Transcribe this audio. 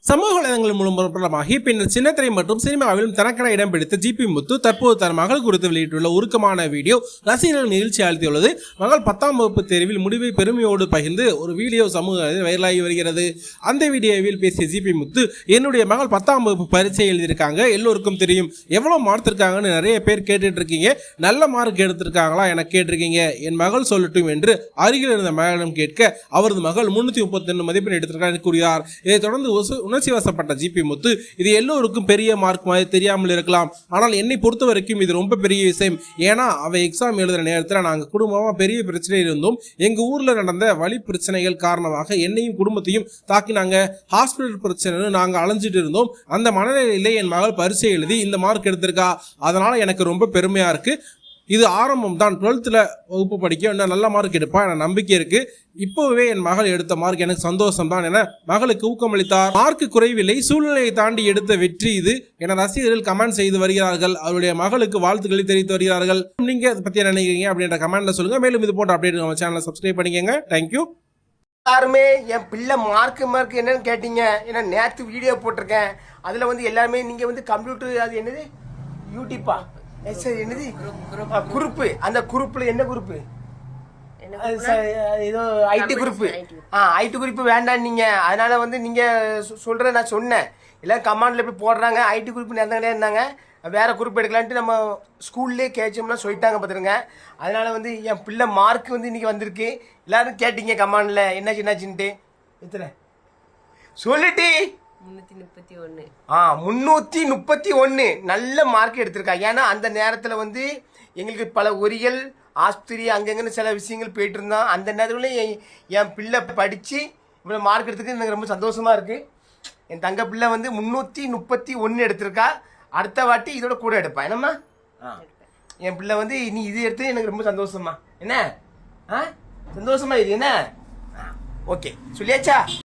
சமூக வலைதளங்கள் மூலம் பிரபலமாகி பின்னர் சின்னத்திரை மற்றும் சினிமாவிலும் தனக்கென இடம் பிடித்த ஜிபி முத்து தற்போது தன் மகள் குறித்து வெளியிட்டுள்ள உருக்கமான வீடியோ ரசிகர்கள் நிகழ்ச்சி அளித்துள்ளது. மகள் 10ஆம் வகுப்பு தேர்வில் முடிவை பெருமையோடு பகிர்ந்து ஒரு வீடியோ சமூக வைரலாகி வருகிறது. அந்த வீடியோவில் பேசிய ஜிபி முத்து, என்னுடைய மகள் 10ஆம் வகுப்பு பரீட்சை எழுதியிருக்காங்க, எல்லோருக்கும் தெரியும். எவ்வளவு மார்க் எடுத்திருக்காங்கன்னு நிறைய பேர் கேட்டுட்டு இருக்கீங்க. நல்ல மார்க் எடுத்திருக்காங்களா என கேட்டிருக்கீங்க. என் மகள் சொல்லட்டும் என்று அருகில் இருந்த மகளிடம் கேட்க அவரது மகள் 332 மதிப்பெண் எடுத்திருக்கார் கூறினார். இதைத் தொடர்ந்து உணர்ச்சி வசப்பட்ட ஜிபி முத்து, இது எல்லோருக்கும் பெரிய மார்க் மாதிரி தெரியாமல் இருக்கலாம், ஆனால் என்னை பொறுத்த வரைக்கும் இது ரொம்ப பெரிய விஷயம். ஏன்னா அவை எக்ஸாம் எழுதுற நேரத்தில் நாங்கள் குடும்பமாக பெரிய பிரச்சனையில் இருந்தோம். எங்கள் ஊரில் நடந்த வழி பிரச்சனைகள் காரணமாக என்னையும் குடும்பத்தையும் தாக்கினாங்க. ஹாஸ்பிட்டல் பிரச்சனை நாங்கள் அலைஞ்சிட்டு இருந்தோம். அந்த மனநிலையிலே என் மகள் பரீட்சை எழுதி இந்த மார்க் எடுத்திருக்கா. அதனால எனக்கு ரொம்ப பெருமையா இருக்கு. இது ஆரம்பம் தான். 12th வகுப்பு படிக்க இன்னும் நல்ல மார்க் எடுப்பா என நம்பிக்கை இருக்கு. இப்போவே என் மகள் எடுத்த மார்க் எனக்கு சந்தோஷம் தான் என மகளுக்கு ஊக்கமளித்தார். மார்க் குறைவில்லை, சூழ்நிலையை தாண்டி எடுத்த வெற்றி இது என ரசிகர்கள் கமெண்ட் செய்து வருகிறார்கள். அவருடைய மகளுக்கு வாழ்த்துக்களை தெரிவித்து வருகிறார்கள். நீங்க அதை பத்தி என்ன நினைக்கிறீங்க அப்படின்ற கமெண்ட்ல சொல்லுங்க. மேலும் இது போன்ற அப்டேட் நம்ம சேனலை சப்ஸ்கிரைப் பண்ணிக்கங்க. தேங்க்யூ. எல்லாருமே என் பிள்ளை மார்க் என்னன்னு கேட்டீங்க. ஏன்னா நேற்று வீடியோ போட்டிருக்கேன். அதில் வந்து எல்லாருமே நீங்கள் வந்து கம்ப்யூட்டர், அது என்னது, யூடியூப்பா, என்னது குரூப்பு, அந்த குரூப்பில் என்ன குரூப்பு, ஏதோ ஐடி குரூப்பு, ஐடி குரூப்பு வேண்டாம் நீங்கள். அதனால வந்து நீங்கள் சொல்கிறத நான் சொன்னேன். எல்லாம் கமாண்டில் போய் போடுறாங்க. ஐடி குரூப் நிறைய இருந்தாங்க, வேறு குரூப் எடுக்கலான்ட்டு நம்ம ஸ்கூல்லே கேச்சோம்லாம் சொல்லிட்டாங்க பார்த்துருங்க. அதனால் வந்து என் பிள்ளை மார்க் வந்து இன்றைக்கி வந்திருக்கு. எல்லோரும் கேட்டீங்க கமாண்டில் என்னாச்சுன்ட்டு. எத்தனை சொல்லிட்டு 331 நல்ல மார்க் எடுத்திருக்கா. ஏன்னா அந்த நேரத்தில் வந்து எங்களுக்கு பல ஒரிகள் ஆஸ்பத்திரி அங்கங்கன்னு சில விஷயங்கள் போயிட்டு இருந்தோம். அந்த நேரத்தில் என் பிள்ளை படித்து இவ்வளோ மார்க் எடுத்துருக்கு. எனக்கு ரொம்ப சந்தோஷமாக இருக்குது. என் தங்க பிள்ளை வந்து 331 எடுத்திருக்கா. அடுத்த வாட்டி இதோட கூட எடுப்பா. என்னம்மா, என் பிள்ளை வந்து இனி இது எடுத்து எனக்கு ரொம்ப சந்தோஷமா. என்ன சந்தோஷமா இது என்ன? ஓகே சொல்லியாச்சா?